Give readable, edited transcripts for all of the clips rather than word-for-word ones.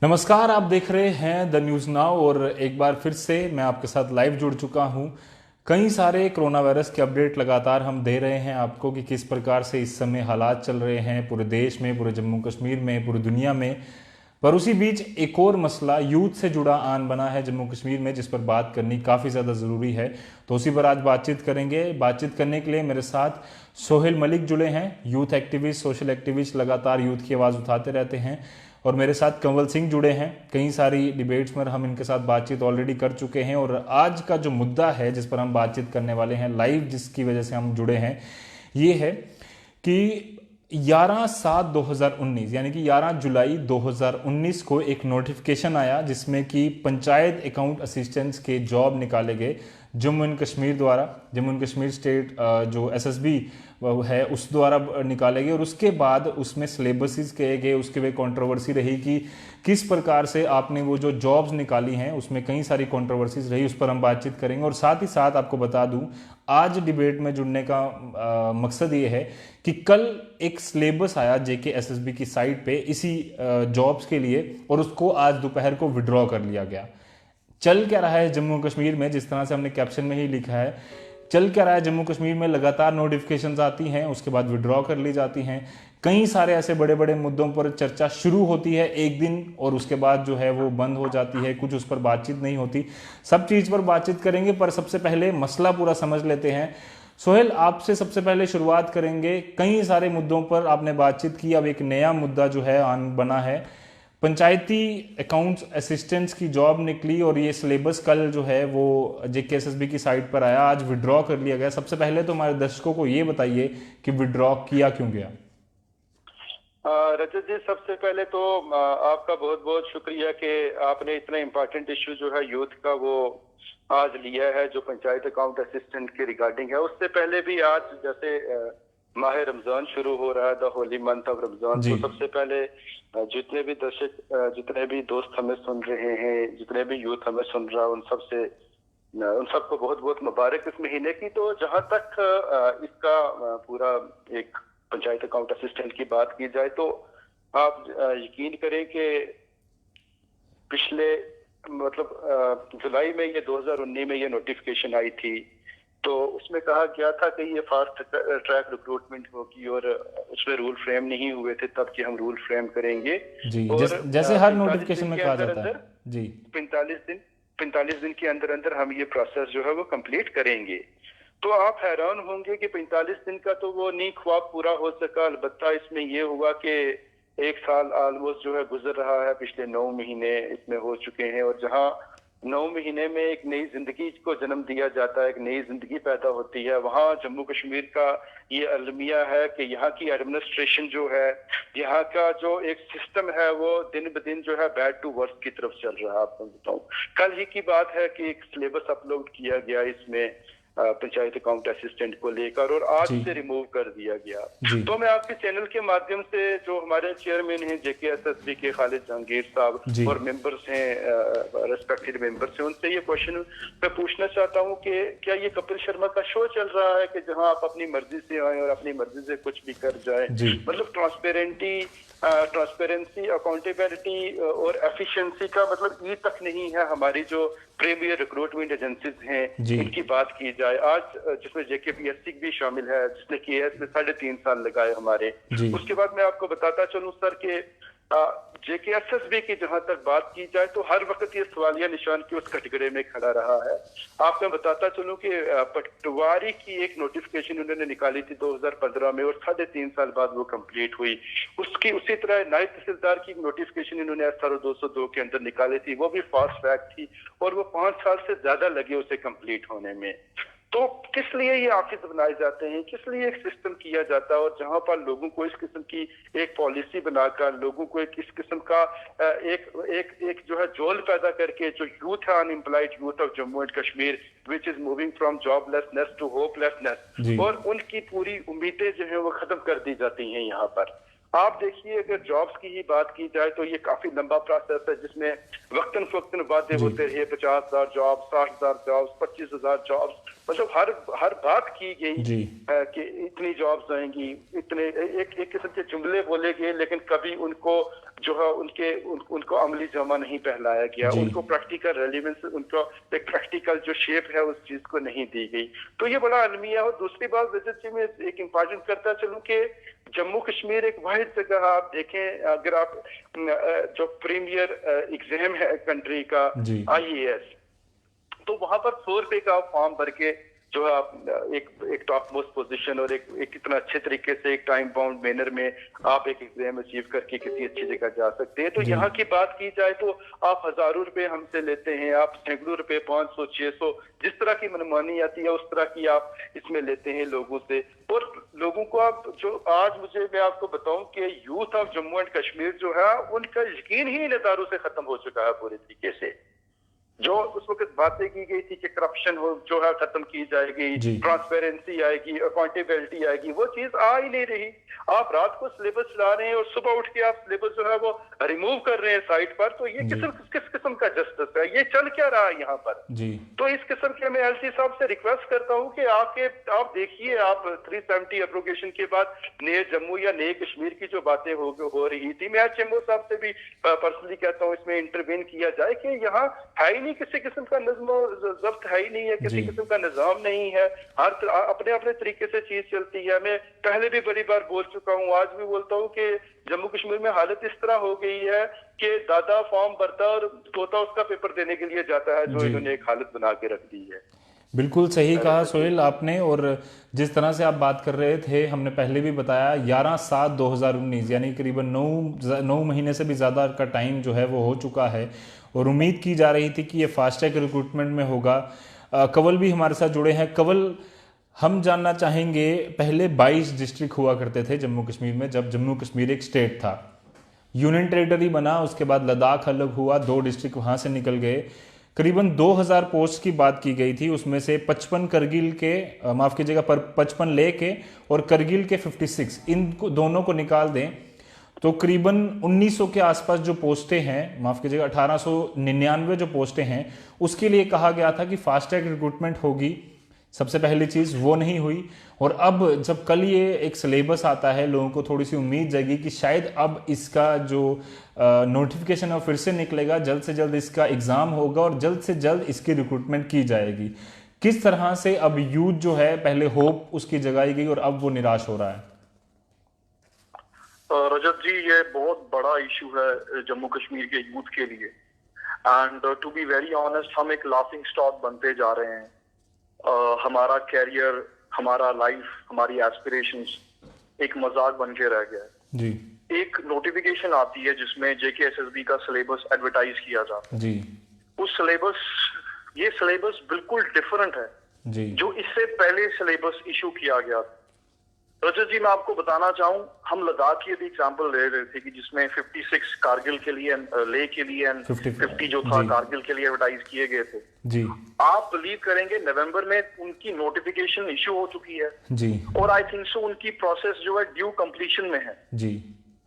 नमस्कार, आप देख रहे हैं द न्यूज़ नाउ और एक बार फिर से मैं आपके साथ लाइव जुड़ चुका हूं। कई सारे कोरोना वायरस के अपडेट लगातार हम दे रहे हैं आपको कि किस प्रकार से इस समय हालात चल रहे हैं पूरे देश में, पूरे जम्मू कश्मीर में, पूरी दुनिया में। पर उसी बीच एक और मसला यूथ से जुड़ा आन बना है जम्मू कश्मीर में, जिस पर बात करनी काफ़ी ज़्यादा ज़रूरी है। तो उसी पर आज बातचीत करेंगे। बातचीत करने के लिए मेरे साथ सोहेल मलिक जुड़े हैं, यूथ एक्टिविस्ट, सोशल एक्टिविस्ट, लगातार यूथ की आवाज़ उठाते रहते हैं। और मेरे साथ कंवल सिंह जुड़े हैं। कई सारी डिबेट्स में हम इनके साथ बातचीत ऑलरेडी कर चुके हैं और आज का जो मुद्दा है जिस पर हम बातचीत करने वाले हैं लाइव, जिसकी वजह से हम जुड़े हैं, ये है कि 11/7/2019 यानी कि 11 जुलाई 2019 को एक नोटिफिकेशन आया जिसमें कि पंचायत अकाउंट असिस्टेंट्स के जॉब निकाले गए जम्मू एंड कश्मीर द्वारा। जम्मू एंड कश्मीर स्टेट जो एसएसबी है उस द्वारा निकाले गए और उसके बाद उसमें सिलेबसेस कहे गए। उसके वे कंट्रोवर्सी रही कि किस प्रकार से आपने वो जो जॉब्स निकाली हैं, उसमें कई सारी कंट्रोवर्सीज रही, उस पर हम बातचीत करेंगे। और साथ ही साथ आपको बता दूं, आज डिबेट में जुड़ने का मकसद ये है कि कल एक सिलेबस आया जेके एसएसबी की साइट पे इसी जॉब्स के लिए और उसको आज दोपहर को विड्रॉ कर लिया गया। चल क्या रहा है जम्मू कश्मीर में, जिस तरह से हमने कैप्शन में ही लिखा है, चल क्या रहा है जम्मू कश्मीर में, लगातार नोटिफिकेशंस आती हैं, उसके बाद विड्रॉ कर ली जाती हैं। कई सारे ऐसे बड़े बड़े मुद्दों पर चर्चा शुरू होती है एक दिन और उसके बाद जो है वो बंद हो जाती है, कुछ उस पर बातचीत नहीं होती। सब चीज़ पर बातचीत करेंगे, पर सबसे पहले मसला पूरा समझ लेते हैं। सोहेल, आपसे सबसे पहले शुरुआत करेंगे। कई सारे मुद्दों पर आपने बातचीत की, अब एक नया मुद्दा जो है आन बना है, पंचायती अकाउंट्स असिस्टेंट्स की जॉब निकली और ये सिलेबस कल जो है वो जेकेएसएसबी की साइट पर आया, आज विड्रॉ कर लिया गया। सबसे पहले तो हमारे दर्शकों को ये बताइए कि विड्रॉ किया क्यों गया। रजत जी, सबसे पहले तो आपका बहुत बहुत शुक्रिया कि आपने इतना इम्पोर्टेंट इश्यू जो है यूथ का वो आज लिया है, जो पंचायत अकाउंट असिस्टेंट के रिगार्डिंग है। उससे पहले भी आज जैसे माह रमजान शुरू हो रहा है, the Holi month of Ramzan, तो सबसे पहले जितने भी दर्शक, जितने भी दोस्त हमें सुन रहे हैं, जितने भी यूथ हमें सुन रहा है, उन सबको बहुत बहुत मुबारक इस महीने की। तो जहां तक इसका पूरा एक पंचायत अकाउंट असिस्टेंट की बात की जाए तो आप यकीन करें कि पिछले जुलाई में ये 2019 में ये नोटिफिकेशन आई थी, तो उसमें कहा गया था कि ये फास्ट ट्रैक रिक्रूटमेंट होगी और उसमें रूल फ्रेम नहीं हुए थे तब कि हम रूल फ्रेम करेंगे जी। और जैसे हर नोटिफिकेशन में कहा जाता है जी 45 दिन के अंदर अंदर हम ये प्रोसेस जो है वो कंप्लीट करेंगे। तो आप हैरान होंगे कि 45 दिन का तो वो नहीं ख्वाब पूरा हो सका। अलबत्ता इसमें ये हुआ कि 1 साल ऑलमोस्ट जो है गुजर रहा है, पिछले 9 महीने इसमें हो चुके हैं। और जहां 9 महीने में एक नई जिंदगी को जन्म दिया जाता है, एक नई जिंदगी पैदा होती है, वहां जम्मू कश्मीर का ये अलमिया है कि यहाँ की एडमिनिस्ट्रेशन जो है, यहाँ का जो एक सिस्टम है, वो दिन ब दिन जो है बैड टू वर्स की तरफ चल रहा है। आपको बताऊं, कल ही की बात है कि एक सिलेबस अपलोड किया गया इसमें पंचायत अकाउंट असिस्टेंट को लेकर और आज से रिमूव कर दिया गया। तो मैं आपके चैनल के माध्यम से, जो हमारे चेयरमैन हैं जेकेएसएसबी के खालिद जहांगीर साहब और मेंबर्स हैं, रेस्पेक्टेड मेंबर्स हैं, उनसे ये क्वेश्चन मैं पूछना चाहता हूं कि क्या ये कपिल शर्मा का शो चल रहा है कि जहां आप अपनी मर्जी से आए और अपनी मर्जी से कुछ भी कर जाए? मतलब ट्रांसपेरेंसी, अकाउंटेबिलिटी और एफिशिएंसी का मतलब ई तक नहीं है। हमारी जो प्रीमियर रिक्रूटमेंट एजेंसीज हैं इनकी बात की जाए आज, जिसमें जेकेपीएससी भी शामिल है, जिसने केएस में 3.5 साल लगाए हमारे। उसके बाद मैं आपको बताता चलूं सर कि जेकेएसएसबी की जहां तक बात की जाए तो हर वक्त ये सवालिया निशान की उस कटघरे में खड़ा रहा है। आपको बताता चलूं कि पटवारी की एक नोटिफिकेशन उन्होंने निकाली थी 2015 में और 3.5 साल बाद वो कंप्लीट हुई। उसी तरह नायब तहसीलदार की नोटिफिकेशन इन्होंने SRO 202 के अंदर निकाली थी, वो भी फास्ट ट्रैक थी और वो 5 साल से ज्यादा लगे उसे कंप्लीट होने में। तो किस लिए ये ऑफिस बनाए जाते हैं, किस लिए एक सिस्टम किया जाता है? और जहां पर लोगों को इस किस्म की एक पॉलिसी बनाकर, लोगों को इस किस्म का एक जो है जोल पैदा करके, जो यूथ है, unemployed youth of Jammu and Kashmir which is moving from joblessness to hopelessness, और उनकी पूरी उम्मीदें जो है वो खत्म कर दी जाती हैं यहाँ पर। आप देखिए अगर जॉब्स की ही बात की जाए तो ये काफी लंबा प्रोसेस है जिसमें वक्तन फवक्तन वादे जी होते रहे, 50,000 जॉब, 60,000 जॉब, 25,000 जॉब, मतलब हर बात की गई जी कि इतनी जॉब्स आएंगी, इतने एक किस्म के जुमले बोले गए, लेकिन कभी उनको जो है उनको अमली जमा नहीं पहलाया गया, जी उनको प्रैक्टिकल रेलिवेंस, उनको एक प्रैक्टिकल जो शेप है उस चीज को नहीं दी गई। तो ये बड़ा अलमिया है। और दूसरी बात रजत जी, मैं एक इम्पॉर्टेंट करता चलूं कि जम्मू कश्मीर एक वाहिद जगह, आप देखें अगर आप जो प्रीमियर एग्जाम है कंट्री का जी IAS, तो वहां पर 100 रुपए का फॉर्म भर के जो है आप एक टॉप मोस्ट पोजीशन और एक इतना अच्छे तरीके से एक टाइम बाउंड मैनर में आप एक एग्जाम अचीव करके किसी अच्छी जगह जा सकते हैं। तो जी यहाँ की बात की जाए तो आप हजारों रुपए हमसे लेते हैं, आप सैकड़ों रुपए, 500, 600, जिस तरह की मनमानी आती है उस तरह की आप इसमें लेते हैं लोगों से। और लोगों को आप जो आज मैं आपको बताऊं कि youth of Jammu and Kashmir जो है उनका यकीन ही इन इदारों से खत्म हो चुका है पूरे तरीके से। जो उस वक्त बातें की गई थी कि करप्शन हो जो है खत्म की जाएगी, जी ट्रांसपेरेंसी आएगी, अकाउंटेबिलिटी आएगी, वो चीज आ ही नहीं रही। आप रात को सिलेबस चला रहे हैं और सुबह उठ के आप सिलेबस जो है वो रिमूव कर रहे हैं साइट पर। तो ये जी किस किस्म का जस्टिस है? ये चल क्या रहा है यहाँ पर? जी तो इस किस्म के मैं एलसी साहब से रिक्वेस्ट करता हूँ कि आप देखिए, आप 370 एप्रोगेशन के बाद नए जम्मू या नए कश्मीर की जो बातें हो रही थी, मैं HMO साहब से भी पर्सनली कहता हूँ इसमें इंटरवेन किया जाए कि यहाँ है ही नहीं किसी किस्म का नज्म जब्त, है ही नहीं है, किसी किस्म का निजाम नहीं है, हर अपने अपने तरीके से चीज चलती है। मैं पहले भी बड़ी बार बोल चुका हूँ, आज भी बोलता हूँ कि जम्मू कश्मीर में हालत इस तरह हो गई है कि दादा फॉर्म भरता और तोता उसका पेपर देने के लिए जाता है, जो जी इन्होंने एक हालत बना के रख दी है। बिल्कुल सही कहा सोहेल आपने। और जिस तरह से आप बात कर रहे थे, हमने पहले भी बताया 11/7/2019 यानी करीबन 9 महीने से भी ज़्यादा का टाइम जो है वो हो चुका है। और उम्मीद की जा रही थी कि ये फास्ट ट्रैक रिक्रूटमेंट में होगा। कंवल भी हमारे साथ जुड़े हैं। कंवल, हम जानना चाहेंगे, पहले 22 डिस्ट्रिक्ट हुआ करते थे जम्मू कश्मीर में, जब जम्मू कश्मीर एक स्टेट था, यूनियन टेरिटरी बना, उसके बाद लद्दाख अलग हुआ, 2 डिस्ट्रिक्ट वहाँ से निकल गए। करीबन 2000 पोस्ट की बात की गई थी, उसमें से 55 करगिल के, माफ़ कीजिएगा, पर 55 ले के और करगिल के 56, इन दोनों को निकाल दें तो करीबन 1900 के आसपास जो पोस्टें हैं, माफ़ कीजिएगा 1899 जो पोस्टें हैं, उसके लिए कहा गया था कि फास्ट ट्रैक रिक्रूटमेंट होगी। सबसे पहली चीज़ वो नहीं हुई। और अब जब कल ये एक सिलेबस आता है, लोगों को थोड़ी सी उम्मीद जाएगी कि शायद अब इसका जो नोटिफिकेशन है फिर से निकलेगा, जल्द से जल्द इसका एग्ज़ाम होगा और जल्द से जल्द इसकी रिक्रूटमेंट की जाएगी। किस तरह से अब यूथ जो है, पहले होप उसकी जगाई गई और अब वो निराश हो रहा है? रजत जी, ये बहुत बड़ा इशू है जम्मू कश्मीर के यूथ के लिए। And to be very honest, हम एक लाफिंग स्टॉक बनते जा रहे हैं। हमारा कैरियर, हमारा लाइफ, हमारी एस्पिरेशंस एक मजाक बन के रह गया है जी। एक नोटिफिकेशन आती है जिसमें JKSSB का सिलेबस एडवर्टाइज किया जाता है जी। ये सिलेबस बिल्कुल डिफरेंट है जी। जो इससे पहले सिलेबस इशू किया गया था। रजत जी, मैं आपको बताना चाहूं, हम लद्दाख की अभी एग्जांपल ले रहे थे कि जिसमें 56 कारगिल के लिए, ले के लिए, एंड 50 जो था कारगिल के लिए एडवर्टाइज किए गए थे जी। आप बिलीव करेंगे नवंबर में उनकी नोटिफिकेशन इशू हो चुकी है जी। और आई थिंक सो उनकी प्रोसेस जो है ड्यू कंप्लीशन में है जी।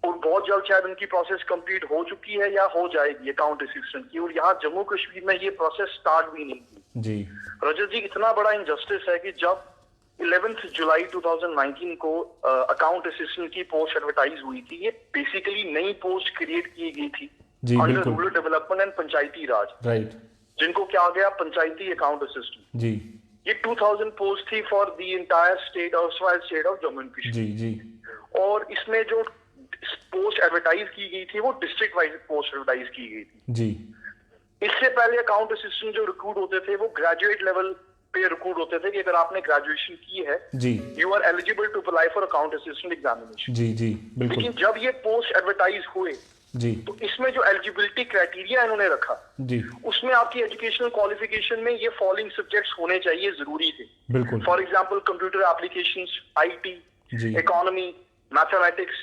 और बहुत जल्द शायद उनकी प्रोसेस कंप्लीट हो चुकी है या हो जाएगी अकाउंट असिस्टेंट की। और यहाँ जम्मू कश्मीर में ये प्रोसेस स्टार्ट भी नहीं की। जी। रजत जी, इतना बड़ा इंजस्टिस है कि जब 11 जुलाई 2019 को अकाउंट असिस्टेंट की पोस्ट एडवर्टाइज हुई थी, ये बेसिकली नई पोस्ट क्रिएट की गई थी under rural development and Panchayati Raj, right, जिनको क्या गया पंचायती अकाउंट असिस्टेंट जी। ये 2000 पोस्ट थी for the entire state of Jammu and Kashmir. जी जी। और इसमें जो पोस्ट एडवर्टाइज की गई थी वो डिस्ट्रिक्ट वाइज पोस्ट एडवर्टाइज की गई थी जी। इससे पहले अकाउंट असिस्टेंट जो रिक्रूट होते थे वो ग्रेजुएट लेवल पे रिक्रूट होते थे कि अगर आपने ग्रेजुएशन की है जी, you are eligible to apply for account assistant examination. जी जी बिल्कुल। लेकिन जब ये पोस्ट एडवर्टाइज हुए जी, तो इसमें जो एलिजिबिलिटी क्राइटेरिया इन्होंने रखा जी, उसमें आपकी एजुकेशनल क्वालिफिकेशन में ये फॉलोइंग सब्जेक्ट्स होने चाहिए, जरूरी थे। बिल्कुल। For example computer applications, IT, जी, इकोनॉमी, मैथमेटिक्स,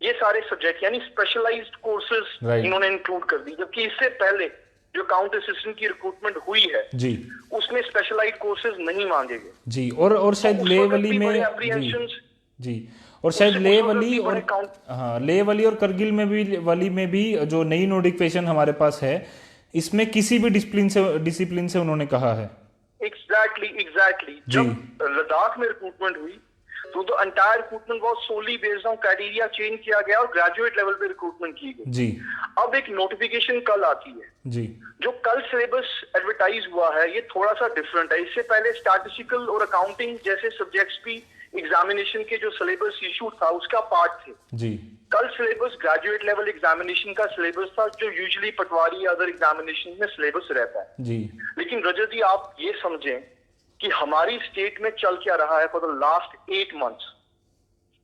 ये सारे सब्जेक्ट यानी स्पेशलाइज्ड कोर्सेज Right. इन्होंने इंक्लूड कर दी। जबकि इससे पहले जो अकाउंट असिस्टेंट की रिक्रूटमेंट हुई है जी, उसमें स्पेशलाइज्ड कोर्सेज नहीं मांगे गए। जी। और शायद उस ले वक्त वाली भी में बड़े जी, apprehensions- जी, और शायद उससे लेह कुछ वली भी और बड़े count- हाँ, लेह वली और करगिल में भी वली में भी जो नई नोटिफिकेशन हमारे पास है, इसमें किसी भी डिसिप्लिन से उन्होंने कहा है। एग्जैक्टली जी। जब लद्दाख में रिक्रूटमेंट हुई तो the entire recruitment was solely based on criteria change किया गया और ग्रेजुएट लेवल पे रिक्रूटमेंट की गई। जी अब एक नोटिफिकेशन कल आती है, जी जो कल सिलेबस एडवर्टाइज हुआ है ये थोड़ा सा डिफरेंट है। इससे पहले स्टैटिस्टिकल और अकाउंटिंग जैसे सब्जेक्ट्स भी एग्जामिनेशन के जो सिलेबस इशू था उसका पार्ट थे। जी कल सिलेबस ग्रेजुएट लेवल एग्जामिनेशन का सिलेबस था, जो यूजुअली पटवारी या अदर एग्जामिनेशन में सिलेबस रहता है। जी लेकिन रजत जी आप ये समझें कि हमारी स्टेट में चल क्या रहा है फॉर द लास्ट 8 मंथ्स।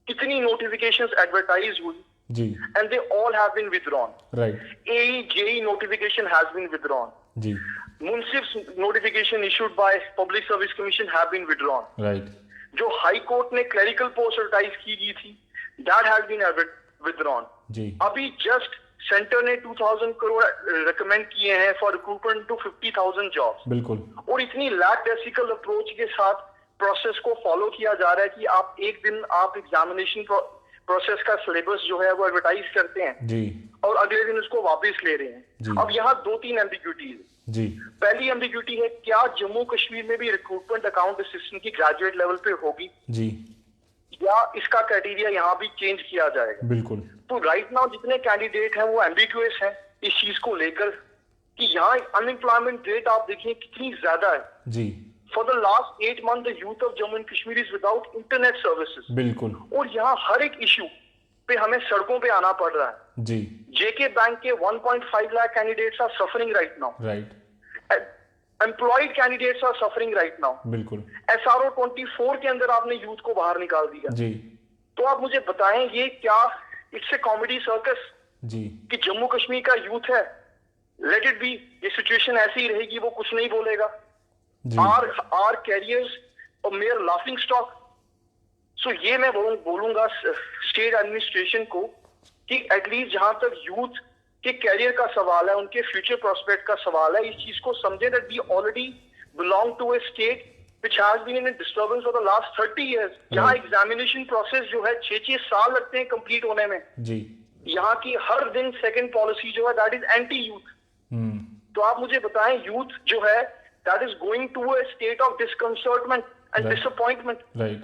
कितनी नोटिफिकेशंस एडवर्टाइज हुई जी and they all have been withdrawn. Right AE JE notification has been withdrawn. जी मुंसिफ्स notification issued by Public Service Commission have been withdrawn. Right जो हाई कोर्ट ने clerical post advertise की गई थी that has been withdrawn. जी अभी just centre ने 2000 crore recommend किए हैं फॉर रिक्रूटमेंट टू 50,000 जॉब्स। बिल्कुल और इतनी लैकडेसिकल अप्रोच के साथ प्रोसेस को फॉलो किया जा रहा है कि आप एक दिन आप एग्जामिनेशन प्रोसेस का सिलेबस जो है वो एडवर्टाइज करते हैं जी और अगले दिन उसको वापस ले रहे जी। हैं। अब यहाँ 2-3 एम्बिग्यूटीज। जी पहली एम्बिग्यूटी है, क्या जम्मू कश्मीर में भी रिक्रूटमेंट अकाउंट असिस्टेंट की ग्रेजुएट लेवल पे होगी जी या इसका क्राइटेरिया यहाँ भी चेंज किया जाएगा। बिल्कुल तो राइट नाउ जितने कैंडिडेट हैं वो एम्बिग्यूअस हैं इस चीज को लेकर कि यहाँ अनएम्प्लॉयमेंट रेट आप देखिए कितनी ज्यादा है। जी for the last 8 month the youth of Jammu and Kashmir is without internet services. बिल्कुल और यहाँ हर एक इश्यू पे हमें सड़कों पे आना पड़ रहा है। जी जेके बैंक के 1.5 lakh candidates are suffering right now. Right employed candidates are suffering right now. बिल्कुल SRO 24 के अंदर आपने यूथ को बाहर निकाल दिया। जी तो आप मुझे बताएं ये क्या इट्स ए कॉमेडी सर्कस जी कि जम्मू कश्मीर का यूथ है, लेट इट बी, ये सिचुएशन ऐसी ही रहेगी, वो कुछ नहीं बोलेगा। जी आर कैरियर्स और मेयर लाफिंग स्टॉक। सो ये मैं बोलूंगा स्टेट एडमिनिस्ट्रेशन को कि एटलीस्ट जहां तक यूथ के कैरियर का सवाल है, उनके फ्यूचर प्रोस्पेक्ट का सवाल है, इस चीज को समझे that we already belong to a state which has been in a disturbance for the last 30 years. यहाँ एग्जामिनेशन प्रोसेस जो है 6-6 साल लगते हैं कंप्लीट होने में। जी यहाँ की हर दिन सेकंड पॉलिसी जो है दैट इज एंटी यूथ। तो आप मुझे बताएं यूथ जो है that is going to a state of discontentment and Right. Disappointment. Right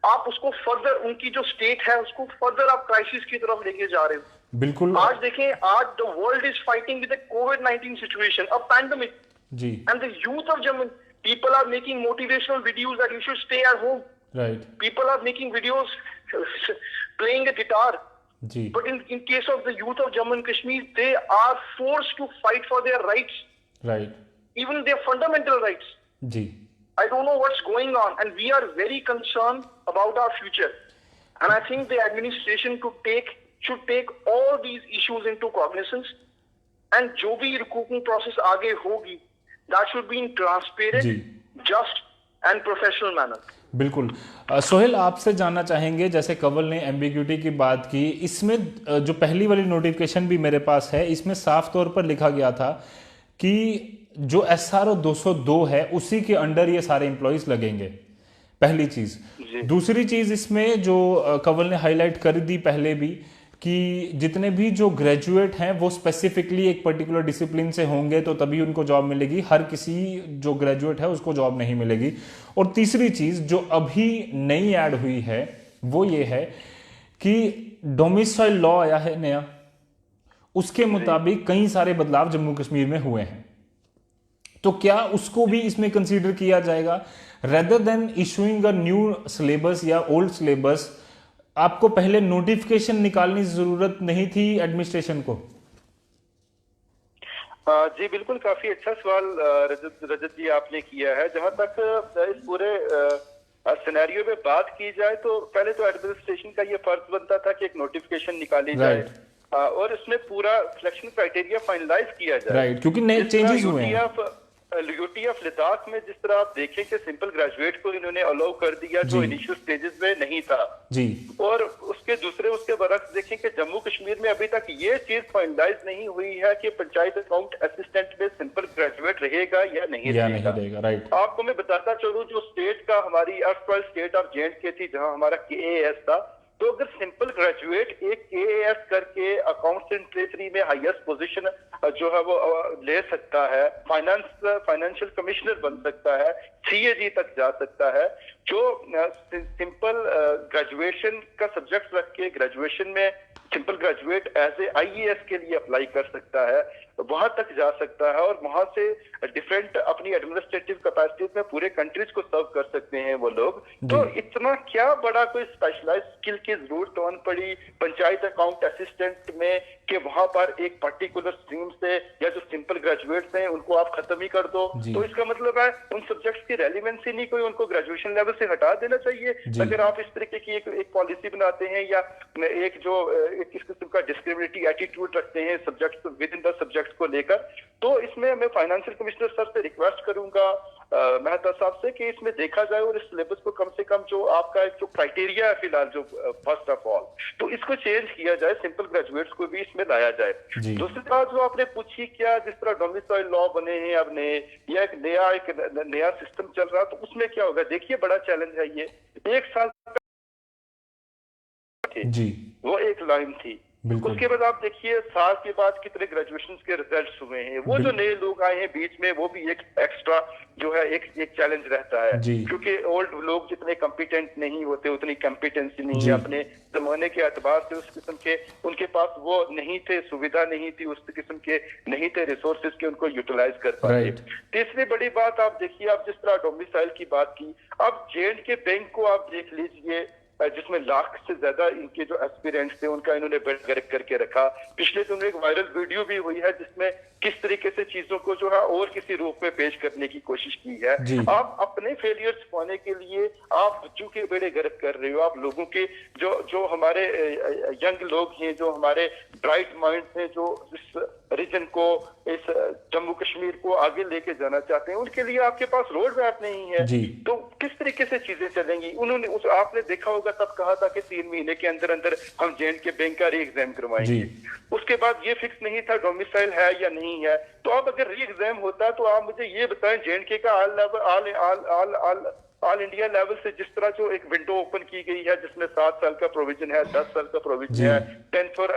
आप उसको फर्दर उनकी जो स्टेट है उसको फर्दर आप क्राइसिस की तरफ लेके जा रहे हो। बिल्कुल आज देखें, आज the world is fighting with कोविड-19 सिचुएशन, अ पैंडेमिक, जी and the youth of Jammu people are making motivational videos that you should stay at home. Right People are making videos playing a guitar. जी But in case of the youth of Jammu and Kashmir, they are forced to fight for their rights, right even their fundamental rights. जी I don't know what's going on, and we are very concerned about our future. And I think the administration should take all these issues into cognizance. And जो भी recruitment process आगे होगी, that should be in transparent, ji. just and professional manner. बिल्कुल। सोहेल, आपसे जानना चाहेंगे, जैसे कंवल ने एम्बिग्यूटी की बात की, इसमें जो पहली वाली नोटिफिकेशन भी मेरे पास है, इसमें साफ तौर पर लिखा गया था कि जो SRO 202 है उसी के अंडर ये सारे एम्प्लॉयज लगेंगे। पहली चीज। दूसरी चीज इसमें जो कंवल ने हाईलाइट कर दी पहले भी कि जितने भी जो ग्रेजुएट हैं वो स्पेसिफिकली एक पर्टिकुलर डिसिप्लिन से होंगे तो तभी उनको जॉब मिलेगी, हर किसी जो ग्रेजुएट है उसको जॉब नहीं मिलेगी। और तीसरी चीज जो अभी नई ऐड हुई है वो ये है कि डोमिसाइल लॉ आया है नया, उसके मुताबिक कई सारे बदलाव जम्मू कश्मीर में हुए हैं, तो क्या उसको भी इसमें कंसीडर किया जाएगा? Rather than issuing a new syllabus या ओल्ड सिलेबस, आपको पहले नोटिफिकेशन निकालने की जरूरत नहीं थी एडमिनिस्ट्रेशन को? जी बिल्कुल, काफी अच्छा सवाल रजत जी आपने किया है। जहां तक इस पूरे सिनेरियो में बात की जाए तो पहले तो एडमिनिस्ट्रेशन का ये फर्ज बनता था कि एक नोटिफिकेशन निकाली जाए और इसमें पूरा सिलेक्शन क्राइटेरिया फाइनलाइज किया जाए। राइट, क्योंकि नए चेंजेस हुए हैं। यूटी ऑफ लद्दाख में जिस तरह आप देखें कि सिंपल ग्रेजुएट को इन्होंने अलाउ कर दिया जो इनिशियल स्टेजेस में नहीं था जी, और उसके बरक्स देखें कि जम्मू कश्मीर में अभी तक ये चीज फाइनलाइज नहीं हुई है कि पंचायत अकाउंट असिस्टेंट में सिंपल ग्रेजुएट रहेगा या नहीं रहेगा। राइट, आपको मैं बताता चलूं, जो स्टेट का हमारी अर्फल स्टेट ऑफ J&K थी, जहां हमारा KAS था, तो अगर सिंपल ग्रेजुएट एक AAS करके अकाउंट्स एंड ट्रेजरी में हाईएस्ट पोजीशन जो है वो ले सकता है, फाइनेंशियल कमिश्नर बन सकता है, CAG तक जा सकता है, जो सिंपल ग्रेजुएशन का सब्जेक्ट रख के ग्रेजुएशन में simple graduate as a IAS के लिए अप्लाई कर सकता है, वहां तक जा सकता है और वहां से डिफरेंट अपनी एडमिनिस्ट्रेटिव कैपेसिटीज में पूरे कंट्रीज को सर्व कर सकते हैं वो लोग। तो इतना क्या बड़ा कोई स्पेशलाइज्ड स्किल की जरूरत कौन पड़ी पंचायत अकाउंट असिस्टेंट में कि वहां पर एक पर्टिकुलर स्ट्रीम से या जो सिंपल ग्रेजुएट्स हैं उनको आप खत्म ही कर दो। तो इसका मतलब है उन सब्जेक्ट्स की रेलिवेंसी नहीं कोई, उनको ग्रेजुएशन लेवल से हटा देना चाहिए। अगर आप इस तरीके की एक पॉलिसी बनाते हैं या एक जो किस किस्म का डिस्क्रिमिनेटरी एटीट्यूड रखते हैं subject with in the subject को लेकर, तो इसमें मैं फाइनेंशियल कमिश्नर सर से रिक्वेस्ट करूंगा मेहता साहब से कि इसमें देखा जाए और इस सिलेबस को कम से कम जो आपका एक जो क्राइटेरिया है फिलहाल जो फर्स्ट ऑफ ऑल तो इसको चेंज किया जाए, सिंपल ग्रेजुएट्स को भी इसमें लाया जाए। दूसरी बात जो आपने पूछी क्या जिस तरह डोमिसाइल लॉ बने हैं अब नए या एक नया सिस्टम चल रहा तो उसमें क्या होगा, देखिए बड़ा चैलेंज है ये। एक साल जी वो एक लाइन थी, उसके बाद आप देखिए साल के बाद कितने ग्रेजुएशन के रिजल्ट्स हुए हैं, वो जो नए लोग आए हैं बीच में वो भी एक एक्स्ट्रा जो है एक चैलेंज रहता है क्योंकि ओल्ड लोग जितने कॉम्पिटेंट नहीं होते उतनी कॉम्पिटेंसी नहीं है अपने जमाने के एतबार से, उस किस्म के उनके पास वो नहीं थे, सुविधा नहीं थी, उस किस्म के नहीं थे रिसोर्सेज के उनको यूटिलाइज कर पाते। तीसरी बड़ी बात आप देखिए, आप जिस तरह डोमिसाइल की बात की, अब J&K बैंक को आप देख लीजिए जिसमें लाख से ज्यादा इनके जो एस्पिरेंट्स थे उनका इन्होंने बेड करके रखा। पिछले दिनों एक वायरल वीडियो भी हुई है जिसमें किस तरीके से चीजों को जो है और किसी रूप में पेश करने की कोशिश की है। आप अपने फेलियर्स पाने के लिए आप बच्चों के बेड़े गर्क कर रहे हो, आप लोगों के जो हमारे यंग लोग हैं, जो हमारे ब्राइट माइंड्स हैं, जो इस रीजन को इस जम्मू कश्मीर को आगे लेके जाना चाहते हैं, उनके लिए आपके पास रोड मैप नहीं है तो किस तरीके से चीजें चलेंगी। उन्होंने आपने देखा होगा तब कहा था कि 3 महीने के अंदर अंदर हम J&K बैंक का री एग्जाम करवाएंगे, उसके बाद ये फिक्स नहीं था डोमिसाइल है या नहीं है। तो अब अगर री एग्जाम होता तो आप मुझे ये बताएं J&K का ऑल इंडिया लेवल से जिस तरह जो एक विंडो ओपन की गई है जिसमें 7 साल का प्रोविजन है, 10 साल का प्रोविजन है, 10th और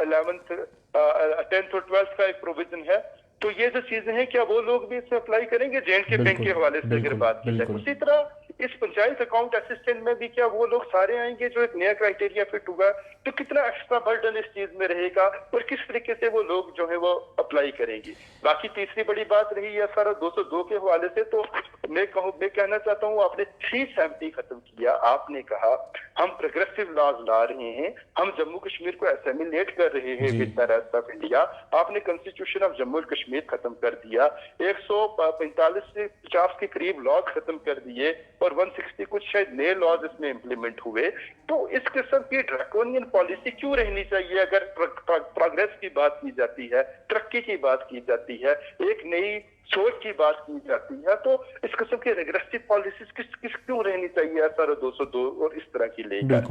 12th का एक प्रोविजन है, तो ये जो चीजें हैं क्या वो लोग भी इसमें अप्लाई करेंगे J&K बैंक के हवाले से अगर बात की जाए। उसी तरह इस पंचायत अकाउंट असिस्टेंट में भी क्या वो लोग सारे आएंगे जो एक नया क्राइटेरिया फिट होगा, तो कितना एक्स्ट्रा बर्डन इस चीज में रहेगा और किस तरीके से वो लोग जो है वो अप्लाई करेंगे। बाकी तीसरी बड़ी बात रही है सर 202 के हवाले से, तो मैं कहना चाहता हूँ आपने 370 खत्म किया, आपने कहा हम प्रोग्रेसिव लॉज ला रहे हैं, हम जम्मू कश्मीर को एसेमिलेट कर रहे हैं with the rest of India, आपने constitution of Jammu and Kashmir खत्म कर दिया, 145 से 50 के करीब लॉज खत्म कर दिए और 160 कुछ शायद नए लॉज इसमें इंप्लीमेंट हुए। तो इस किस्म की ड्रैकोनियन पॉलिसी क्यों रहनी चाहिए अगर प्रोग्रेस की बात की जाती है, तरक्की की बात की जाती है, एक नई सोच की बात की जाती है, तो इस किस्म की रेग्रेसिव पॉलिसीज किस क्यों रहनी चाहिए सर 202 और इस तरह की लेकर।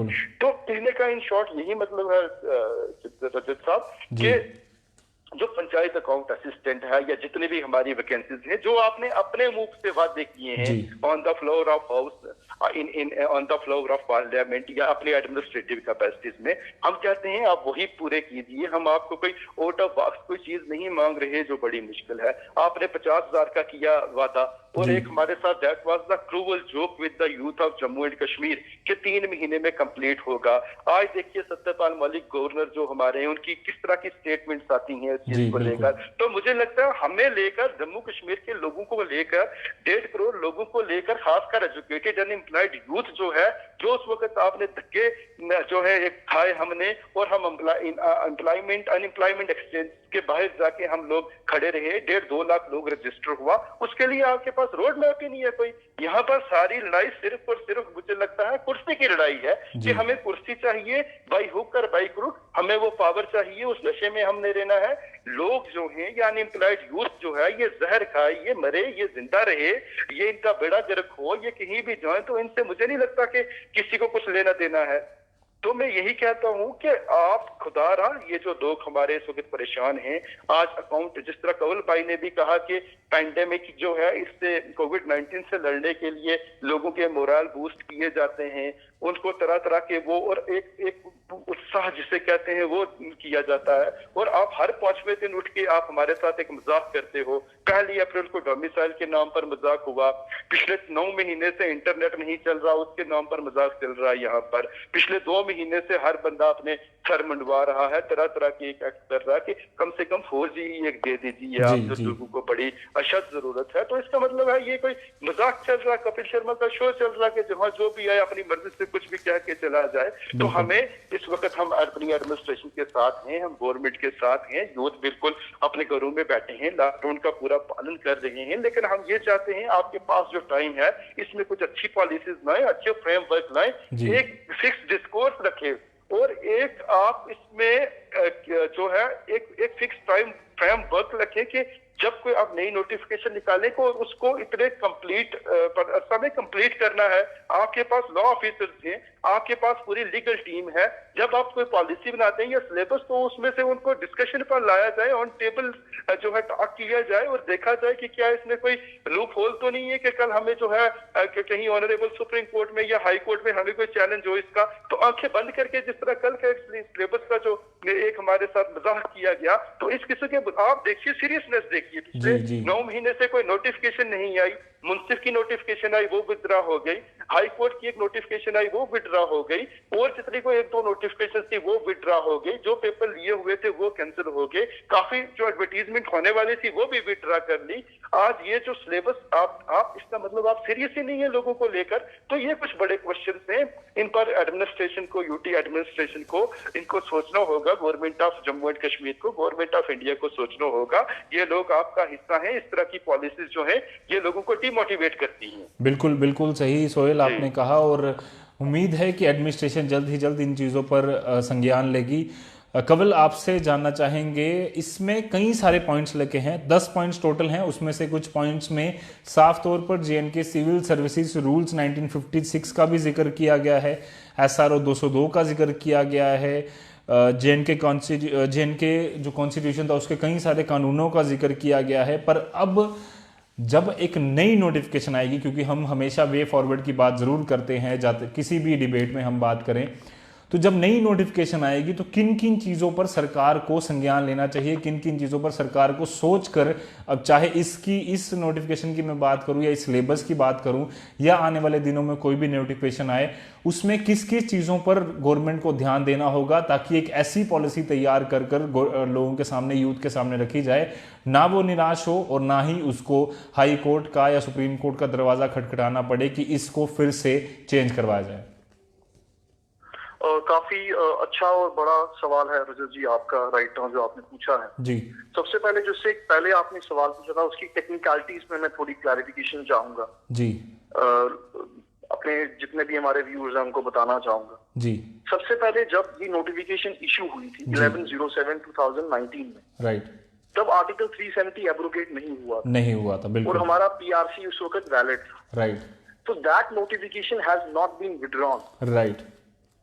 तो कहने का इन शॉर्ट यही मतलब है रजत साहब कि जो पंचायत अकाउंट असिस्टेंट है या जितने भी हमारी वैकेंसीज हैं जो आपने अपने मुंह से वादे किए हैं on the floor of house on the floor of parliament या अपने एडमिनिस्ट्रेटिव कैपेसिटीज में, हम कहते हैं आप वही पूरे कीजिए। हम आपको कोई आउट ऑफ बॉक्स कोई चीज नहीं मांग रहे जो बड़ी मुश्किल है। आपने 50,000 का किया वादा और एक हमारे साथ that was the cruel joke with the youth of Jammu and Kashmir कि 3 महीने में कंप्लीट होगा। आज देखिए सत्यपाल मलिक गवर्नर जो हमारे हैं उनकी किस तरह की स्टेटमेंट्स आती हैं इस चीज को लेकर। तो मुझे लगता है हमें लेकर जम्मू कश्मीर के लोगों को लेकर 1.5 करोड़ लोगों को लेकर खासकर एजुकेटेड अनएम्प्लॉयड यूथ जो है, जो उस वक्त आपने धक्के जो है एक खाए हमने और हम अनएम्प्लॉयमेंट एक्सचेंज के बाहर जाके हम लोग खड़े रहे, 1.5-2 लाख लोग रजिस्टर हुआ, उसके लिए आपके पास रोड मैप ही नहीं है कोई। यहाँ पर सारी लड़ाई सिर्फ और सिर्फ मुझे लगता है कुर्सी की लड़ाई है कि हमें कुर्सी चाहिए बाई हुक और बाई क्रूक, हमें वो पावर चाहिए, उस नशे में हमने रहना है। लोग जो हैं या अनएम्प्लॉयड यूथ जो है ये जहर खाए, ये मरे, ये जिंदा रहे, ये इनका बेड़ा गर्क हो, ये कहीं भी जाए, तो इनसे मुझे नहीं लगता कि किसी को कुछ लेना देना है। तो मैं यही कहता हूं कि आप खुदारा ये जो लोग हमारे इस वक्त परेशान हैं, आज अकाउंट जिस तरह कंवल भाई ने भी कहा कि पैंडेमिक जो है इससे कोविड-19 से लड़ने के लिए लोगों के मोरल बूस्ट किए जाते हैं, उनको तरह तरह के वो और एक उत्साह जिसे कहते हैं वो किया जाता है। और आप हर 5वें दिन उठ के आप हमारे साथ एक मजाक करते हो। 1 अप्रैल को डोमिसाइल के नाम पर मजाक हुआ, पिछले 9 महीने से इंटरनेट नहीं चल रहा उसके नाम पर मजाक चल रहा है यहाँ पर, पिछले 2 महीने से हर बंदा अपने सर मंडवा रहा है, तरह तरह की एक एक्ट कर रहा है कि कम से कम 4G एक दे दीजिए आप, जो लोगों को बड़ी अशद जरूरत है। तो इसका मतलब है ये कोई मजाक चल रहा है, कपिल शर्मा का शो चल रहा है कि जहाँ जो भी आए अपनी मर्जी से कुछ भी कह के चला जाए। तो हमें इस वक्त हम अपनी एडमिनिस्ट्रेशन के साथ हैं, हम गवर्नमेंट के साथ हैं, यूथ बिल्कुल अपने घरों में बैठे हैं, लॉकडाउन का पूरा पालन कर रहे हैं, लेकिन हम ये चाहते हैं आपके पास जो टाइम है इसमें कुछ अच्छी पॉलिसीज लाएं, अच्छे फ्रेमवर्क लाएं, एक फिक्स डिस्कोर्स रखें और एक आप इसमें जो है एक फिक्स टाइम फ्रेमवर्क रखें कि जब कोई आप नई नोटिफिकेशन निकालें को उसको इतने कंप्लीट समय कंप्लीट करना है। आपके पास लॉ ऑफिसर्स हैं, आपके पास पूरी लीगल टीम है, जब आप कोई पॉलिसी बनाते हैं या सिलेबस तो उसमें से उनको डिस्कशन पर लाया जाए, ऑन टेबल जो है टॉक किया जाए और देखा जाए कि क्या इसमें कोई लूप होल तो नहीं है कि कल हमें जो है कहीं ऑनरेबल सुप्रीम कोर्ट में या हाई कोर्ट में हमें कोई चैलेंज हो इसका। तो आंखें बंद करके जिस तरह कल के सिलेबस का जो एक हमारे साथ मजाक किया गया, तो इस किस्म के आप देखिए सीरियसनेस देखिए, पिछले 9 महीने से कोई नोटिफिकेशन नहीं आई, मुंसिफ की नोटिफिकेशन आई वो विथड्रॉ हो गई, हाई कोर्ट की एक नोटिफिकेशन आई वो विथड्रॉ हो गई, और जितनी को 1-2 नोटिफिकेशन थी वो विथड्रॉ हो गई, जो पेपर लिए हुए थे वो कैंसिल हो गए, काफी जो एडवर्टीजमेंट होने वाली थी वो भी विथड्रॉ कर ली। आज ये जो सिलेबस आप इसका मतलब आप सीरियस ही नहीं है लोगों को लेकर। तो ये कुछ बड़े क्वेश्चन हैं, इन पर एडमिनिस्ट्रेशन को, यूटी एडमिनिस्ट्रेशन को इनको सोचना होगा, government of Jammu and Kashmir को, गवर्नमेंट ऑफ इंडिया को सोचना होगा। ये लोग आपका हिस्सा हैं, इस तरह की पॉलिसीज जो है ये लोगों को डिमोटिवेट करती हैं। बिल्कुल बिल्कुल सही सोहेल आपने कहा, और उम्मीद है कि एडमिनिस्ट्रेशन जल्द ही जल्द इन चीज़ों पर संज्ञान लेगी। कवल आपसे जानना चाहेंगे, इसमें कई सारे पॉइंट्स लिखे हैं, 10 पॉइंट्स टोटल हैं, उसमें से कुछ पॉइंट्स में साफ तौर पर JNK सिविल सर्विसेज रूल्स 1956 का भी जिक्र किया गया है, SRO 202 का जिक्र किया गया है, JNK जो कॉन्स्टिट्यूशन था उसके कई सारे कानूनों का जिक्र किया गया है। पर अब जब एक नई नोटिफिकेशन आएगी, क्योंकि हम हमेशा वे फॉरवर्ड की बात जरूर करते हैं जाते किसी भी डिबेट में हम बात करें, तो जब नई नोटिफिकेशन आएगी तो किन किन चीज़ों पर सरकार को संज्ञान लेना चाहिए, किन किन चीज़ों पर सरकार को सोचकर, अब चाहे इस नोटिफिकेशन की मैं बात करूं या इस सिलेबस की बात करूं या आने वाले दिनों में कोई भी नोटिफिकेशन आए, उसमें किस किस चीज़ों पर गवर्नमेंट को ध्यान देना होगा ताकि एक ऐसी पॉलिसी तैयार कर लोगों के सामने, यूथ के सामने रखी जाए, ना वो निराश हो और ना ही उसको हाई कोर्ट का या सुप्रीम कोर्ट का दरवाजा खटखटाना पड़े कि इसको फिर से चेंज करवाया जाए। काफी अच्छा और बड़ा सवाल है रजत जी आपका, राइट नाउ जो आपने पूछा है जी। सबसे पहले जिससे पहले आपने सवाल पूछा था उसकी टेक्निकलिटीज में मैं थोड़ी क्लैरिफिकेशन चाहूंगा जी, अपने जितने भी हमारे व्यूअर्स हैं उनको बताना चाहूंगा जी। सबसे पहले जब ये नोटिफिकेशन इशू हुई थी 11/07/2019 में, राइट, तब आर्टिकल 370 एब्रोगेट नहीं हुआ था बिल्कुल, और हमारा PRC उस वक्त वैलिड था, राइट। तो that notification has not been withdrawn, right.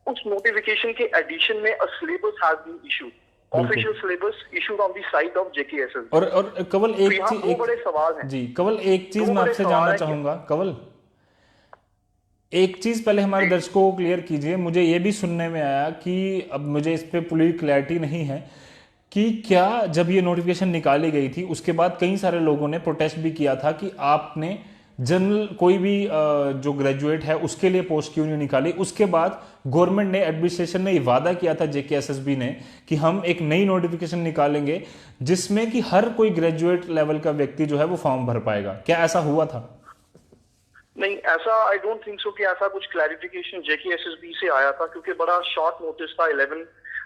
उस नोटिफिकेशन के एडिशन में a syllabus has been issued, official syllabus issued on the site of JKSS। और कवल एक चीज, एक बड़े सवाल हैं जी, कवल एक चीज मैं आपसे जानना चाहूंगा, कवल एक चीज पहले हमारे दर्शकों को क्लियर कीजिए। मुझे ये भी सुनने में आया कि, अब मुझे इस पे पूरी क्लैरिटी नहीं है कि क्या जब ये नोटिफिकेशन निकाली गई थी उसके बाद कई सारे लोगों ने प्रोटेस्ट भी किया था कि आपने जनरल कोई भी जो ग्रेजुएट है उसके लिए पोस्ट क्यों नहीं निकाली। उसके बाद गवर्नमेंट ने, एडमिनिस्ट्रेशन ने ये वादा किया था JKSSB ने कि हम एक नई नोटिफिकेशन निकालेंगे जिसमें कि हर कोई ग्रेजुएट लेवल का व्यक्ति जो है वो फॉर्म भर पाएगा। क्या ऐसा हुआ था? नहीं, ऐसा आई डोंट थिंक सो कि ऐसा कुछ क्लैरिफिकेशन JKSSB से आया था, क्योंकि बड़ा शॉर्ट नोटिस था 11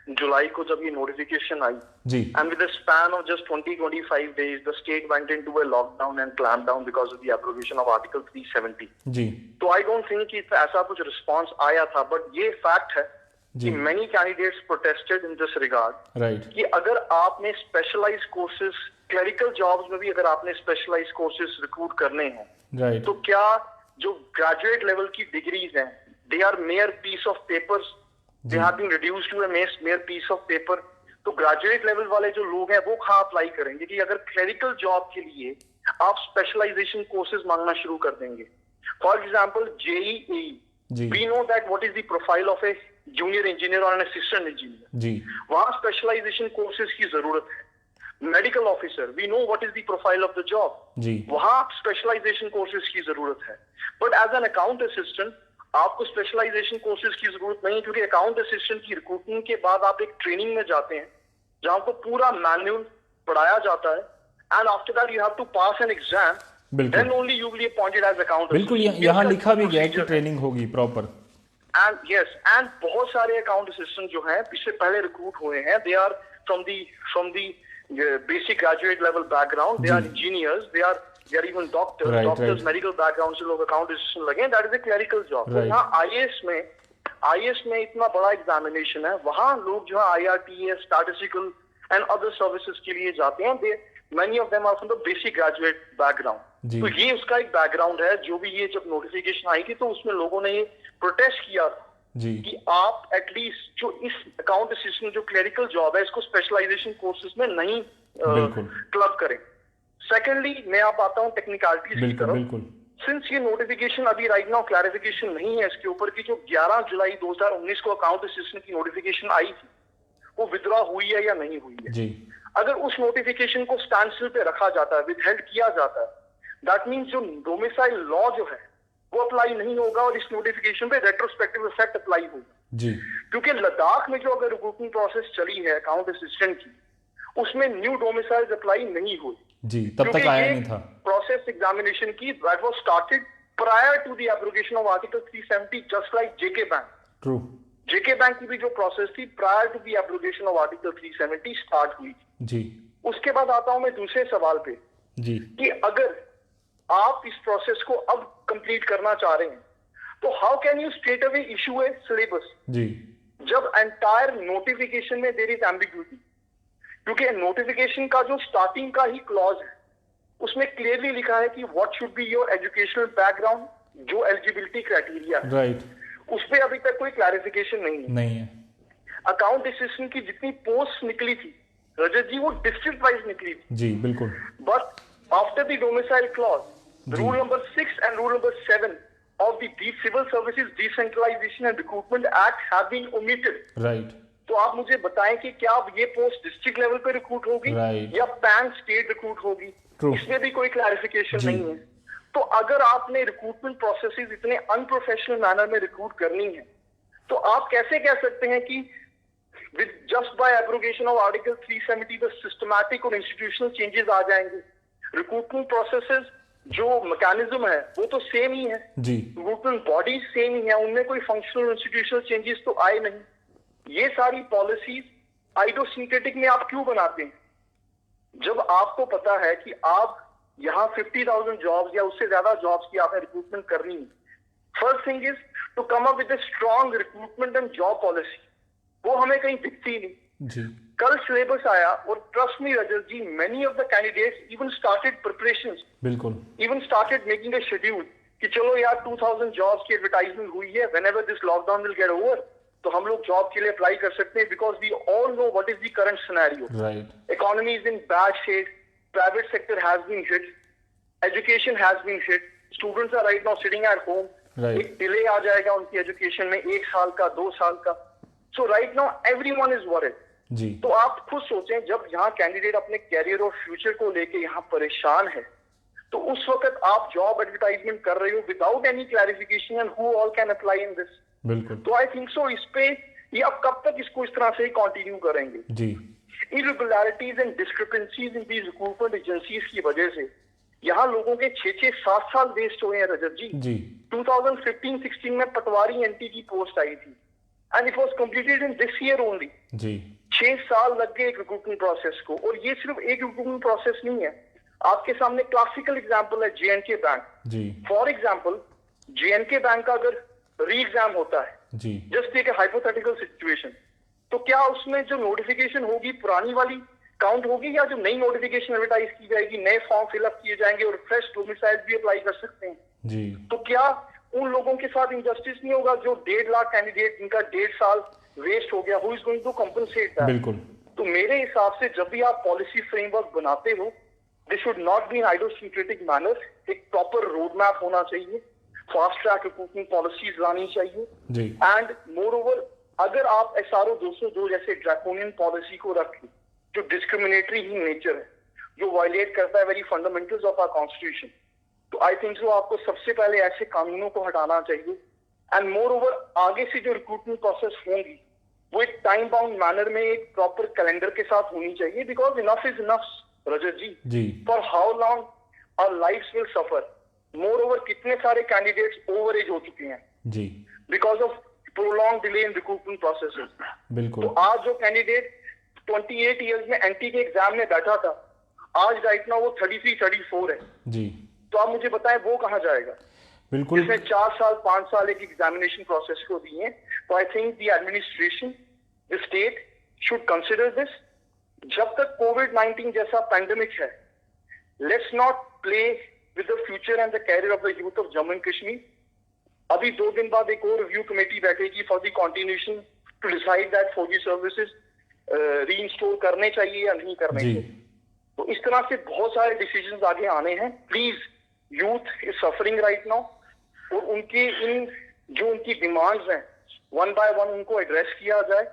जुलाई को जब ये नोटिफिकेशन आई जी, and with the span of just 20-25 days the state went into a lockdown and clamp down because of the abrogation of article 370 जी। तो आई डोंट थिंक कि ऐसा कुछ रिस्पांस आया था, बट ये फैक्ट है कि many candidates protested in this regard, right, कि अगर आपने स्पेशलाइज्ड कोर्सेज, क्लरिकल जॉब्स में भी अगर आपने स्पेशलाइज्ड कोर्सेज रिक्रूट करने हैं, राइट, तो क्या जो ग्रेजुएट लेवल की डिग्रीज हैं, they are mere piece of papers, they have been reduced to a mere piece of paper। तो ग्रेजुएट लेवल वाले जो लोग हैं वो कहाँ अप्लाई करेंगे? कि अगर क्लरिकल जॉब के लिए आप स्पेशलाइजेशन कोर्सेज मांगना शुरू कर देंगे, for example JEE, we know that what is the profile of a junior engineer और असिस्टेंट इंजीनियर, जी वहां स्पेशलाइजेशन कोर्सेज की जरूरत है। Medical officer, we know what is the profile of the job, जी वहां स्पेशलाइजेशन कोर्सेज की जरूरत है। But as an account assistant आपको स्पेशलाइजेशन कोर्सेज की जरूरत नहीं, क्योंकि अकाउंट असिस्टेंट की रिक्रूटमेंट के बाद आप एक ट्रेनिंग में जाते हैं जहां आपको पूरा मैनुअल पढ़ाया जाता है, and after that you have to pass an exam, बिल्कुल। Then only you will be appointed as account बिल्कुल, यहाँ लिखा भी गया है कि ट्रेनिंग होगी प्रॉपर। एंड यस, एंड बहुत सारे अकाउंट असिस्टेंट जो हैं इससे पहले रिक्रूट हुए हैं, they are from the basic graduate level background, they are engineers, they are even doctors, medical background से लोग अकाउंट असिस्टेंट लगे, that is a clerical job. तो यहाँ आईएएस में इतना बड़ा एग्जामिनेशन है, वहां लोग जो है IRTS, statistical and other services के लिए जाते हैं, many of them are from the basic graduate background। तो ये उसका एक बैकग्राउंड है। जो भी ये जब नोटिफिकेशन आई थी तो उसमें लोगों ने ये प्रोटेस्ट किया था कि आप एटलीस्ट जो इस अकाउंट असिस्टेंट जो क्लरिकल जॉब है इसको स्पेशलाइजेशन कोर्सेज में नहीं क्लब करें। सेकेंडली मैं आप आता हूँ टेक्निकलिटीज की तरफ। सिंस ये नोटिफिकेशन अभी राइट नाउ क्लैरिफिकेशन नहीं है इसके ऊपर की जो 11 जुलाई 2019 को अकाउंट असिस्टेंट की नोटिफिकेशन आई थी वो विथड्रॉ हुई है या नहीं हुई है। जी। अगर उस नोटिफिकेशन को स्टैंड स्टिल पे रखा जाता है, विदहेल्ड किया जाता है, दैट मींस जो डोमिसाइल लॉ जो है वो अप्लाई नहीं होगा और इस नोटिफिकेशन पे रेट्रोस्पेक्टिव इफेक्ट अप्लाई होगा। जी। क्योंकि लद्दाख में जो अगर रिक्रूटमेंट प्रोसेस चली है अकाउंट असिस्टेंट की, उसमें न्यू डोमिसाइल अप्लाई नहीं हुई। जी, तब तक आया नहीं था प्रोसेस एग्जामिनेशन की, that was started prior to the abrogation of article 370, just like JK bank. True. JK bank की भी जो प्रोसेस थी prior to the abrogation of article 370 start हुई थी। जी। उसके बाद आता हूं मैं दूसरे सवाल पे जी कि अगर आप इस प्रोसेस को अब कंप्लीट करना चाह रहे हैं तो how can you straight away issue a syllabus जी जब एंटायर नोटिफिकेशन में देयर इज एम्बिग्यूटी। क्योंकि नोटिफिकेशन का जो स्टार्टिंग का ही क्लॉज है उसमें क्लियरली लिखा है कि what should be your educational background, जो एलिजिबिलिटी क्राइटेरिया है, राइट, उस पर अभी तक कोई क्लैरिफिकेशन नहीं है। अकाउंट असिस्टेंट की जितनी पोस्ट निकली थी रजत जी वो डिस्ट्रिक्ट वाइज निकली थी। जी बिल्कुल। But after the domicile clause, rule number 6 and rule number 7 of the Civil Services Decentralization and Recruitment Act have been omitted। Right. तो आप मुझे बताएं कि क्या अब ये पोस्ट डिस्ट्रिक्ट लेवल पे रिक्रूट होगी या पैन स्टेट रिक्रूट होगी? इसमें भी कोई क्लैरिफिकेशन नहीं है। तो अगर आपने रिक्रूटमेंट प्रोसेसेस इतने अनप्रोफेशनल मैनर में रिक्रूट करनी है तो आप कैसे कह सकते हैं कि with just by abrogation of Article 370 the systematic और institutional changes आ जाएंगे? रिक्रूटमेंट प्रोसेसेस जो मैकेनिज्म है वो तो सेम ही है जी, रिक्रूटमेंट बॉडी सेम ही है, उनमें कोई फंक्शनल इंस्टीट्यूशनल चेंजेस तो आए नहीं। ये सारी पॉलिसीज आइडियोसिंक्रेटिक में आप क्यों बनाते हैं जब आपको पता है कि आप यहाँ 50,000 जॉब्स या उससे ज्यादा जॉब्स की आपने रिक्रूटमेंट करनी है? First thing is to come up with a strong recruitment and job policy, वो हमें कहीं दिखती नहीं। जी। कल सिलेबस आया और trust me Rajat ji, many of the candidates even started preparations, बिल्कुल, even started making a schedule कि चलो यार 2000 जॉब्स की एडवर्टाइजमेंट हुई है, whenever this lockdown will get over तो हम लोग जॉब के लिए अप्लाई कर सकते हैं, because we all know what is the current scenario. Right. Economy is in bad shape, private sector has been hit, education has been hit, students are right now sitting at home, एक delay आ जाएगा उनकी education में 1 साल का 2 साल का। So right now everyone is worried. जी। तो आप खुद सोचें, जब यहाँ कैंडिडेट अपने कैरियर और फ्यूचर को लेके यहाँ परेशान है तो उस वक्त आप जॉब एडवर्टाइजमेंट कर रहे हो without any clarification and who all can apply in this. बिल्कुल। तो आई थिंक सो इस पे ये अब कब तक इसको इस तरह से ही कंटिन्यू करेंगे? जी। Irregularities and discrepancies in these recruitment agencies की वजह से यहाँ लोगों के 6-7 साल वेस्ट हुए हैं रजत जी। जी। 2015-16 में पटवारी एनटी की पोस्ट आई थी and it was completed in this year only. जी। 6 साल लग गए एक रिक्रूटमेंट प्रोसेस को, और ये सिर्फ एक रिक्रूटमेंट प्रोसेस नहीं है। आपके सामने क्लासिकल एग्जांपल है जेएनके बैंक। जी। फॉर एग्जांपल जेएनके बैंक का अगर री एग्जाम होता है, जी, just take a hypothetical situation, तो क्या उसमें जो नोटिफिकेशन होगी पुरानी वाली काउंट होगी या जो नई नोटिफिकेशन एडवर्टाइज की जाएगी, नए फॉर्म फिलअप किए जाएंगे और फ्रेश डोमिसाइल भी अप्लाई कर सकते हैं? जी। तो क्या उन लोगों के साथ इंजस्टिस नहीं होगा जो 1.5 लाख कैंडिडेट जिनका 1.5 साल वेस्ट हो गया? Who is going to compensate that? बिल्कुल। तो मेरे हिसाब से जब भी आप पॉलिसी फ्रेमवर्क बनाते हो, this should not be in idiosyncratic manner. एक प्रॉपर रोड मैप होना चाहिए, फास्ट ट्रैक रिक्रूटमेंट पॉलिसीज लानी चाहिए, जी। एंड मोर ओवर अगर आप SRO 202 जैसे ड्रैकोनियन पॉलिसी को रखें, जो डिस्क्रिमिनेटरी ही नेचर है, जो वायलेट करता है very fundamentals of our constitution, तो आई थिंक सो आपको सबसे पहले ऐसे कानूनों को हटाना चाहिए। एंड मोर ओवर आगे से जो रिक्रूटमेंट प्रोसेस होंगी वो एक टाइम बाउंड मैनर में एक प्रॉपर कैलेंडर के साथ होनी चाहिए, because enough is enough Rajat ji. For how long our lives will suffer. Moreover कितने सारे कैंडिडेट्स ओवर एज हो चुके हैं जी, because of prolong delay in recruitment processes. बिल्कुल। तो आज जो कैंडिडेट 28 इयर्स में एनटी के एग्जाम में बैठा था, आज राइट नाउ वो 33-34 है जी। तो आप मुझे बताएं वो कहां जाएगा? बिल्कुल। इसने 4 साल 5 साल एक एग्जामिनेशन प्रोसेस को दिए। तो I think the administration, the state should consider this. जब तक कोविड-19 जैसा पैंडेमिक है, let's not play with the future and the career of the youth of Jammu and Kashmir. अभी 2 दिन बाद एक और रिव्यू कमेटी बैठेगी for the continuation to decide that फौजी सर्विसेज रीइंस्टॉल करने चाहिए या नहीं करने चाहिए। तो इस तरह से बहुत सारे डिसीजंस आगे आने हैं। Please, youth is suffering right now, और उनकी उनकी डिमांड्स हैं वन बाय वन उनको एड्रेस किया जाए,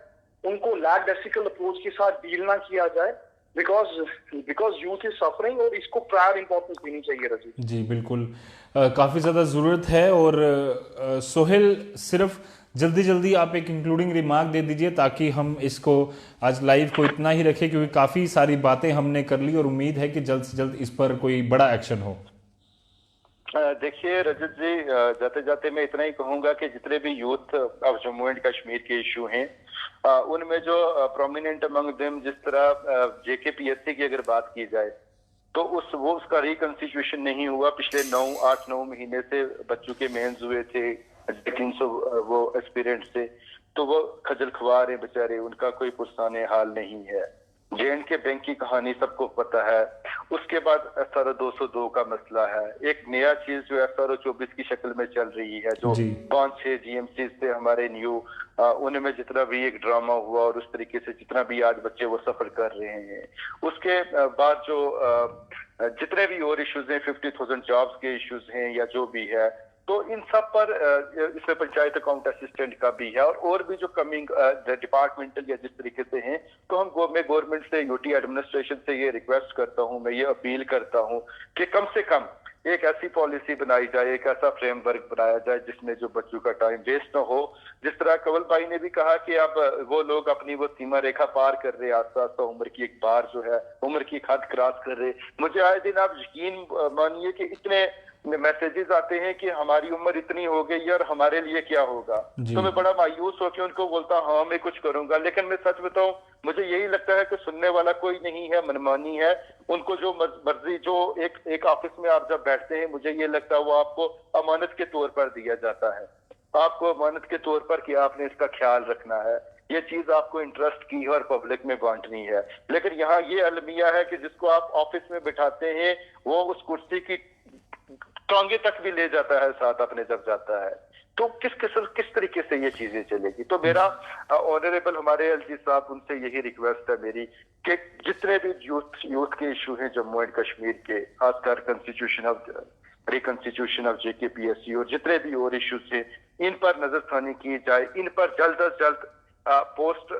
उनको लैकडेसिकल अप्रोच के साथ डील ना किया जाए, बिकॉज यूथ इज सफरिंग, और इसको प्रायर इंपॉर्टेंस देनी चाहिए रजी जी। बिल्कुल, काफ़ी ज़्यादा ज़रूरत है। और सोहेल, सिर्फ जल्दी जल्दी आप एक इंक्लूडिंग रिमार्क दे दीजिए ताकि हम इसको आज लाइव को इतना ही रखें, क्योंकि काफ़ी सारी बातें हमने कर ली और उम्मीद है कि जल्द से जल्द इस पर कोई बड़ा एक्शन हो। देखिए रजत जी, जाते जाते मैं इतना ही कहूंगा कि जितने भी youth of Jammu and Kashmir के इशू हैं, उनमें जो प्रोमिनेंट अमंग देम, जिस तरह JKPSC की अगर बात की जाए तो उसका रिकंस्टिट्यूशन नहीं हुआ। पिछले 8-9 महीने से बच्चों के मेंस हुए थे, 300 वो एस्पिरेंट्स थे, तो वो खजल ख्वार है बेचारे, उनका कोई पुरसाने हाल नहीं है। JNK बैंक की कहानी सबको पता है। उसके बाद SRO 202 का मसला है। एक नया चीज जो SRO 24 की शक्ल में चल रही है, जो 5-6 GMC से हमारे न्यू, उनमें जितना भी एक ड्रामा हुआ और उस तरीके से जितना भी आज बच्चे वो सफर कर रहे हैं, उसके बाद जो जितने भी और इश्यूज हैं, 50,000 जॉब्स के इश्यूज हैं या जो भी है, तो इन सब पर इसमें पंचायत अकाउंट असिस्टेंट का भी है और भी जो कमिंग डिपार्टमेंटल या जिस तरीके से हैं, तो मैं गवर्नमेंट से, यूटी एडमिनिस्ट्रेशन से ये रिक्वेस्ट करता हूं, मैं ये अपील करता हूं कि कम से कम एक ऐसी पॉलिसी बनाई जाए, एक ऐसा फ्रेमवर्क बनाया जाए जिसमें जो बच्चों का टाइम वेस्ट ना हो। जिस तरह कंवल भाई ने भी कहा कि अब वो लोग अपनी वो सीमा रेखा पार कर रहे, आस्ता आस्ता उम्र की एक बार जो है, उम्र की हद क्रॉस कर रहे। मुझे आए दिन आप यकीन मानिए कि इतने मैसेजेस आते हैं कि हमारी उम्र इतनी हो गई और हमारे लिए क्या होगा। तो मैं बड़ा मायूस होकर उनको बोलता हाँ मैं कुछ करूंगा, लेकिन मैं सच बताऊं, मुझे यही लगता है कि सुनने वाला कोई नहीं है, मनमानी है। उनको जो मर्जी, जो एक ऑफिस में आप जब बैठते हैं, मुझे ये लगता है वो आपको अमानत के तौर पर दिया जाता है, आपको अमानत के तौर पर कि आपने इसका ख्याल रखना है, ये चीज आपको इंटरेस्ट की है और पब्लिक में बांटनी है। लेकिन यहाँ ये अलमिया है कि जिसको आप ऑफिस में बिठाते हैं वो उस कुर्सी की टांगे तक भी ले जाता है साथ अपने जब जाता है। तो किस तरीके से ये चीजें चलेगी। तो मेरा ऑनरेबल हमारे एलजी साहब, उनसे यही रिक्वेस्ट है मेरी कि जितने भी यूथ के इशू हैं जम्मू एंड कश्मीर के, खासकर रिकंस्टिट्यूशन ऑफ JKPSC और जितने भी और इश्यूज हैं, इन पर नजरसानी की जाए। इन पर जल्द अज जल्द पोस्ट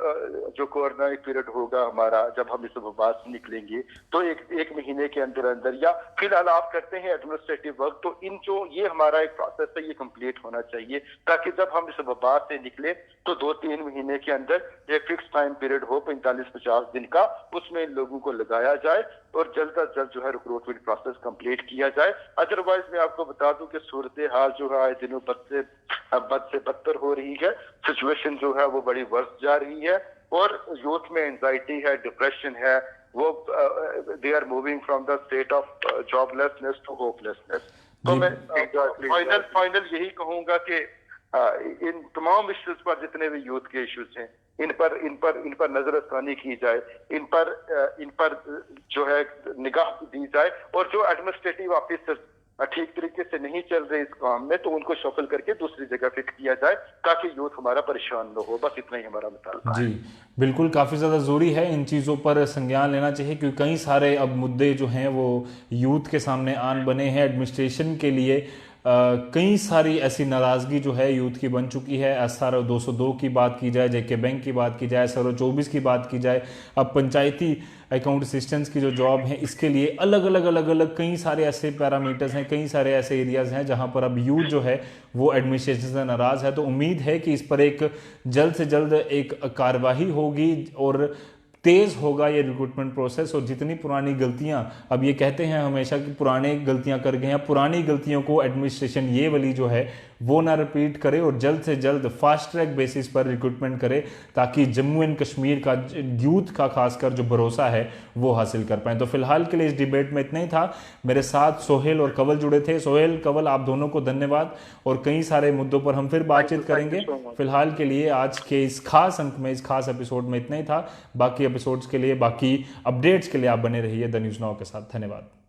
जो कोरोना पीरियड होगा हमारा, जब हम इस वबा से निकलेंगे, तो एक महीने के अंदर अंदर, या फिलहाल आप करते हैं एडमिनिस्ट्रेटिव वर्क, तो इन जो ये हमारा एक प्रोसेस है ये कंप्लीट होना चाहिए, ताकि जब हम इस वबा से निकले तो 2-3 महीने के अंदर एक फिक्स टाइम पीरियड हो 45-50 दिन का, उसमें लोगों को लगाया जाए और जल्द अज जल्द जो है रिक्रूटमेंट प्रोसेस कंप्लीट किया जाए। अदरवाइज मैं आपको बता दूं कि सूरत हाल जो है आए दिनों बद से बदतर हो रही है, सिचुएशन जो है वो बड़ी वर्स जा रही है और यूथ में एंजाइटी है, डिप्रेशन है, वो they are moving from the state of joblessness to hopelessness. तो मैं फाइनल यही कहूंगा कि इन तमाम इश्यूज पर, जितने भी यूथ के इश्यूज हैं, इन पर नजरसानी की जाए, इन पर जो है निगाह दी जाए, और जो एडमिनिस्ट्रेटिव ऑफिसर्स ठीक तरीके से नहीं चल रहे इस काम में, तो उनको शफल करके दूसरी जगह फिक्स किया जाए ताकि यूथ हमारा परेशान न हो। बस इतना ही हमारा मुतालबा है। जी बिल्कुल, काफ़ी ज़्यादा ज़रूरी है इन चीज़ों पर संज्ञान लेना चाहिए, क्योंकि कई सारे अब मुद्दे जो हैं वो यूथ के सामने आन बने हैं। एडमिनिस्ट्रेशन के लिए कई सारी ऐसी नाराज़गी जो है यूथ की बन चुकी है। SRO 202 की बात की जाए, JK बैंक की बात की जाए, SRO 24 की बात की जाए, अब पंचायती अकाउंट असिस्टेंट्स की जो जॉब है इसके लिए अलग अलग कई सारे ऐसे पैरामीटर्स हैं, कई सारे ऐसे एरियाज़ हैं जहां पर अब यूथ जो है वो एडमिनिस्ट्रेशन से नाराज़ है। तो उम्मीद है कि इस पर एक जल्द से जल्द एक कार्यवाही होगी और तेज होगा ये रिक्रूटमेंट प्रोसेस। और जितनी पुरानी गलतियां, अब ये कहते हैं हमेशा कि पुराने गलतियां कर गए हैं, पुरानी गलतियों को एडमिनिस्ट्रेशन ये वाली जो है वो ना रिपीट करे और जल्द से जल्द फास्ट ट्रैक बेसिस पर रिक्रूटमेंट करे, ताकि जम्मू एंड कश्मीर का यूथ का खासकर जो भरोसा है वो हासिल कर पाए। तो फिलहाल के लिए इस डिबेट में इतना ही था। मेरे साथ सोहेल और कंवल जुड़े थे। सोहेल, कंवल, आप दोनों को धन्यवाद और कई सारे मुद्दों पर हम फिर बातचीत करेंगे। फिलहाल के लिए आज के इस खास अंक में, इस खास एपिसोड में इतना ही था। बाकी एपिसोड्स के लिए, बाकी अपडेट्स के लिए आप बने रहिए द न्यूज़ नाउ के साथ। धन्यवाद।